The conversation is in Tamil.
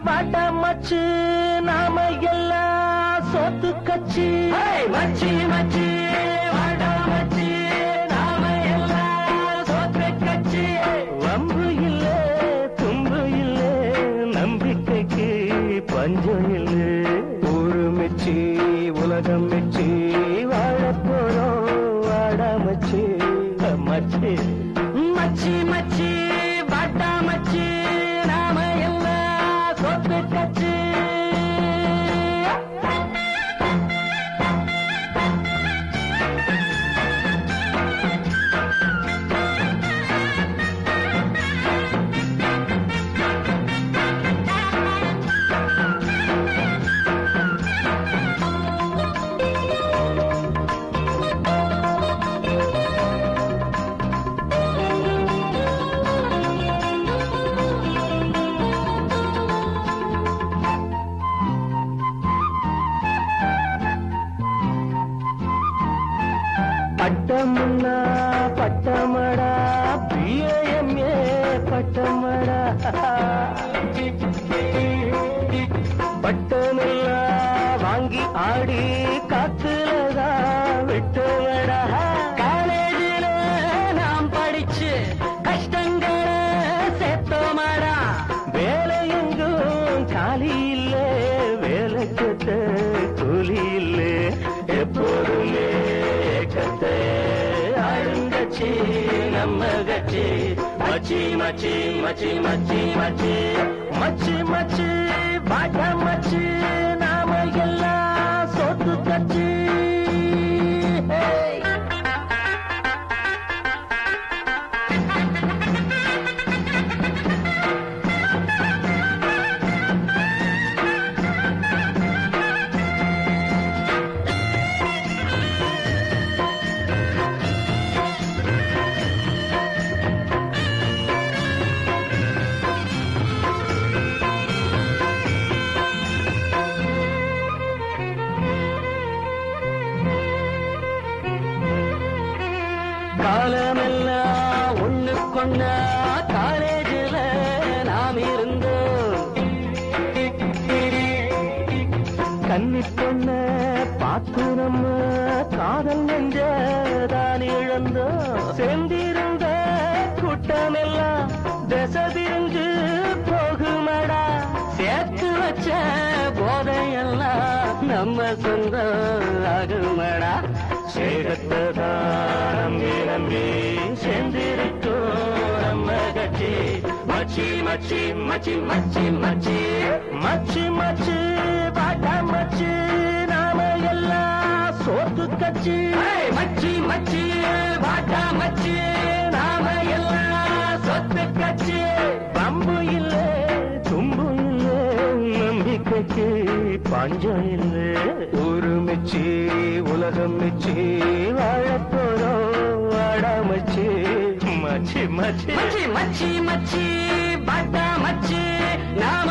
வாடா மச்சி நாம எல்லாம் சோத்து கச்சி மச்சி மச்சி வாடா மச்சி நாம எல்லாம் சோத்து கச்சி வம்பு இல்ல தும்பு இல்ல நம்பிக்கைக்கு பஞ்சம் இல்ல ஊரு மெச்சி உலகம் மெச்சி வாழ போறோம் வாடா மச்சி மச்சி மச்சி மச்சி வாடா மச்சி நாம எல்லாம் சொத்து கச்சி பட்டமுன்னா பட்டமடா பிஏஎம்ஏ பட்டமடா பட்டமெல்லாம் வாங்கி ஆடி காத்துலதா விட்டுவடா காலேஜில நாம் படிச்சு கஷ்டங்களை சேர்த்தோமாடா வேலை எங்கும் காலி இல்ல வேலை கேட்ட கூலி இல்ல எப்போதுமே ஆளுங்கச்சி நம்ம கட்சி மச்சி மச்சி மச்சி மச்சி மச்சி மச்சி மச்சி வாட மச்சி நாம எல்லாம் சொத்து கட்சி காலமெல்லாம் ஒண்ணு கொண்ட காலேஜில நாம் இருந்தோம் கன்னி பொண்ண பார்த்து நம்ம காதல் நெஞ்சதான் இழந்தோம் சேர்ந்திருந்த கூட்டமெல்லாம் திசை திரிஞ்சு போகுமடா சேர்த்து வச்ச போதையெல்லாம் நம்ம சொந்தம் ஆகுமடா சேகத்ததான் நம்பி நம்பி சேர்ந்திருக்கோம் நம்ம கட்சி மச்சி மச்சி மச்சி மச்சி மச்சி மச்சி மச்சி வாடா மச்சி நாம எல்லாம் சோத்து கட்சி மச்சி மச்சி வாடா மச்சி நாம எல்லாம் சொத்து கட்சி பம்பு இல்ல தும்பு இல்ல நம்பிக்கைக்கு பஞ்சம் இல்ல ஊரு மெச்சி உலகம் மெச்சி வாழப்போறோம் வாடா மச்சி மச்சி மச்சி மச்சி மச்சி மச்சி வாடா மச்சி நாம